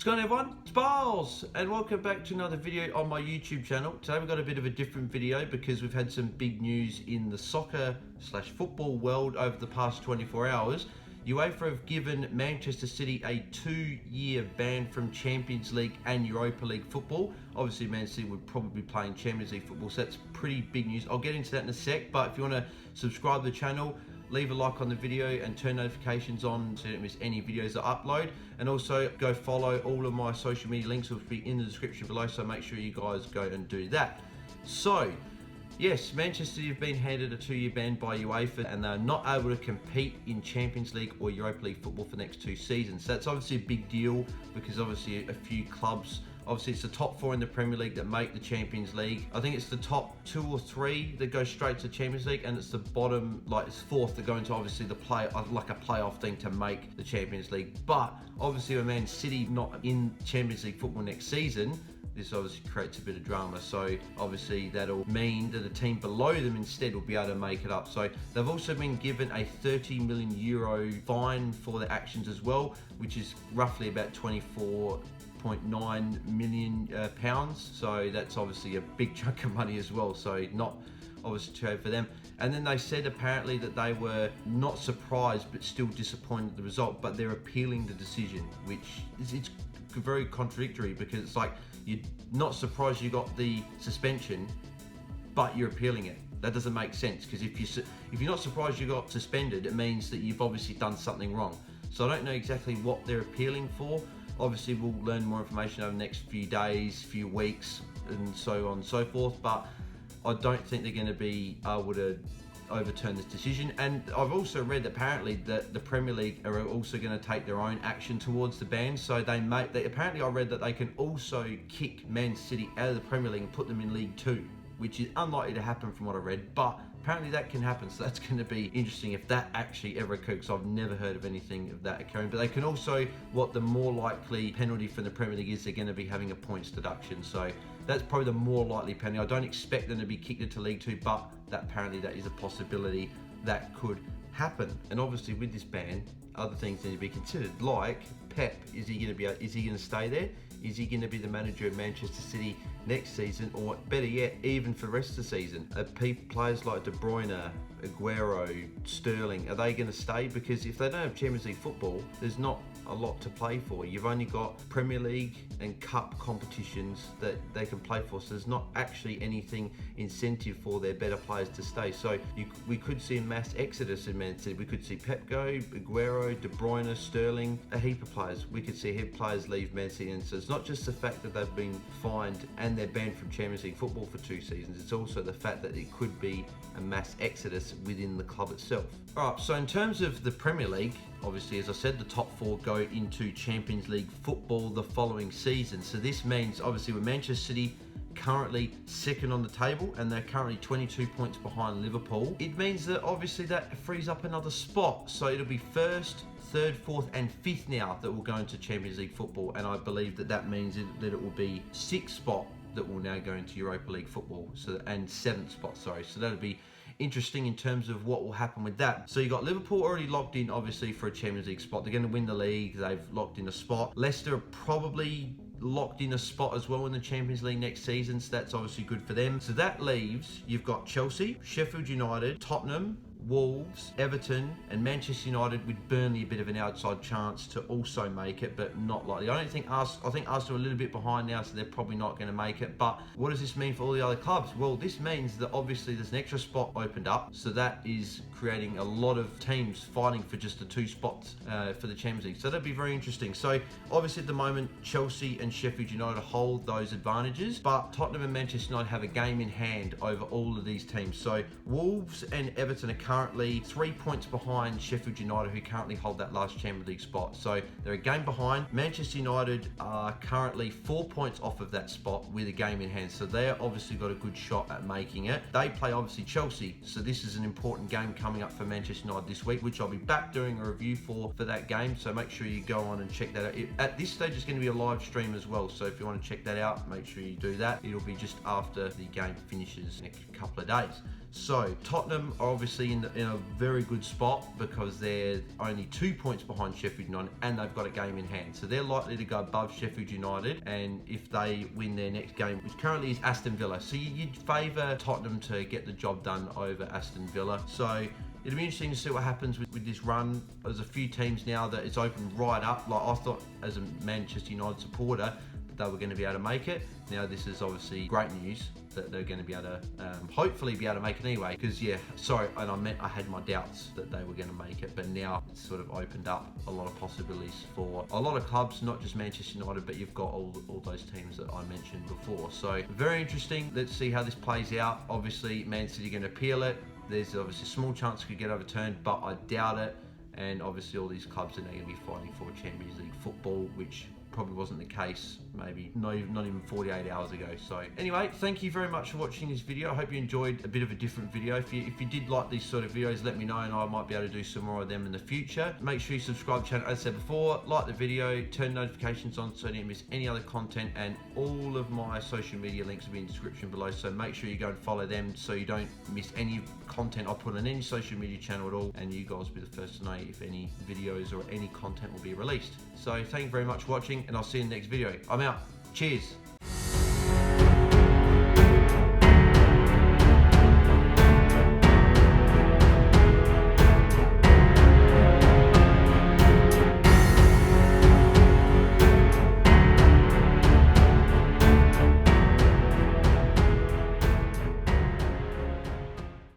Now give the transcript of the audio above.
What's going on, everyone? It's Biles, and welcome back to another video on my YouTube channel. Today we've got a bit of a different video because we've had some big news in the soccer/football world over the past 24 hours. UEFA have given Manchester City a 2-year ban from Champions League and Europa League football. Obviously, Man City would probably be playing Champions League football, so that's pretty big news. I'll get into that in a sec, but if you want to subscribe to the channel, leave a like on the video and turn notifications on so you don't miss any videos that I upload. And also go follow all of my social media links, which will be in the description below, so make sure you guys go and do that. So, yes, Manchester City have been handed a 2-year ban by UEFA and they're not able to compete in Champions League or Europa League football for the next 2 seasons. So that's obviously a big deal because obviously a few clubs, obviously it's the top 4 in the Premier League that make the Champions League. I think it's the top 2 or 3 that go straight to the Champions League, and it's the bottom, like it's 4th that go into obviously the like a playoff thing to make the Champions League. But obviously with Man City not in Champions League football next season, this obviously creates a bit of drama. So obviously that'll mean that a team below them instead will be able to make it up. So they've also been given a 30 million euro fine for their actions as well, which is roughly about 24.9 million pounds. So that's obviously a big chunk of money as well. So not obviously too bad for them. And then they said apparently that they were not surprised but still disappointed at the result, but they're appealing the decision, which it's very contradictory because it's like you're not surprised you got the suspension, but you're appealing it. That doesn't make sense, because if you're not surprised you got suspended, it means that you've obviously done something wrong. So I don't know exactly what they're appealing for. Obviously we'll learn more information over the next few days, few weeks, and so on and so forth, but I don't think they're going to be able to overturn this decision. And I've also read apparently that the Premier League are also going to take their own action towards the ban. So apparently I read that they can also kick Man City out of the Premier League and put them in League 2, which is unlikely to happen from what I read, but apparently that can happen. So that's going to be interesting if that actually ever occurs, because I've never heard of anything of that occurring. But they can also, what the more likely penalty from the Premier League is, they're going to be having a points deduction. So that's probably the more likely penalty. I don't expect them to be kicked into League 2, but apparently that is a possibility that could happen. And obviously with this ban, other things need to be considered, like Pep. Is he going to stay there? Is he going to be the manager of Manchester City next season, or better yet, even for the rest of the season? Players like De Bruyne, Aguero, Sterling, are they going to stay? Because if they don't have Champions League football, there's not a lot to play for. You've only got Premier League and Cup competitions that they can play for, so there's not actually anything incentive for their better players to stay. So we could see a mass exodus in Man City. We could see Pep go, Aguero, De Bruyne, Sterling, a heap of players. We could see a heap of players leave Man City, and so it's not just the fact that they've been fined and they're banned from Champions League football for 2 seasons, it's also the fact that it could be a mass exodus within the club itself. Alright, so in terms of the Premier League, obviously, as I said, the top 4 go into Champions League football the following season. So this means, obviously, with Manchester City currently 2nd on the table and they're currently 22 points behind Liverpool, it means that obviously that frees up another spot. So it'll be 1st, 3rd, 4th and 5th now that will go into Champions League football, and I believe that means that it will be 6th spot that will now go into Europa League football, and 7th spot, sorry. So that'll be interesting in terms of what will happen with that. So you got Liverpool already locked in, obviously, for a Champions League spot. They're going to win the league. They've locked in a spot. Leicester are probably locked in a spot as well in the Champions League next season, so that's obviously good for them. So that leaves, you've got Chelsea, Sheffield United, Tottenham, Wolves, Everton and Manchester United, with Burnley a bit of an outside chance to also make it, but not likely. I think Arsenal are a little bit behind now, so they're probably not going to make it. But what does this mean for all the other clubs? Well, this means that obviously there's an extra spot opened up, so that is creating a lot of teams fighting for just the 2 spots for the Champions League. So that'd be very interesting. So obviously at the moment, Chelsea and Sheffield United hold those advantages, but Tottenham and Manchester United have a game in hand over all of these teams. So Wolves and Everton are currently 3 points behind Sheffield United, who currently hold that last Champions League spot. So they're a game behind. Manchester United are currently 4 points off of that spot with a game in hand. So they're obviously got a good shot at making it. They play obviously Chelsea. So this is an important game coming up for Manchester United this week, which I'll be back doing a review for that game. So make sure you go on and check that out. At this stage, it's going to be a live stream as well. So if you want to check that out, make sure you do that. It'll be just after the game finishes in a couple of days. So Tottenham are obviously in a very good spot because they're only 2 points behind Sheffield United and they've got a game in hand. So they're likely to go above Sheffield United, and if they win their next game, which currently is Aston Villa. So you'd favour Tottenham to get the job done over Aston Villa. So it'll be interesting to see what happens with this run. There's a few teams now that it's opened right up. Like I thought as a Manchester United supporter that they were going to be able to make it. Now this is obviously great news that they're going to be able to hopefully be able to make it anyway, because I had my doubts that they were going to make it, but now it's sort of opened up a lot of possibilities for a lot of clubs, not just Manchester United, but you've got all those teams that I mentioned before. So very interesting. Let's see how this plays out. Obviously Man City are going to appeal it. There's obviously a small chance it could get overturned, but I doubt it. And obviously all these clubs are now going to be fighting for Champions League football, which probably wasn't the case maybe not even 48 hours ago. So anyway, thank you very much for watching this video. I hope you enjoyed a bit of a different video. If you did like these sort of videos, let me know and I might be able to do some more of them in the future. Make sure you subscribe to the channel, as I said before, like the video, turn notifications on so you don't miss any other content, and all of my social media links will be in the description below, so make sure you go and follow them so you don't miss any content I put on any social media channel at all, and you guys will be the first to know if any videos or any content will be released. So thank you very much for watching, and I'll see you in the next video. I'm out. Cheers.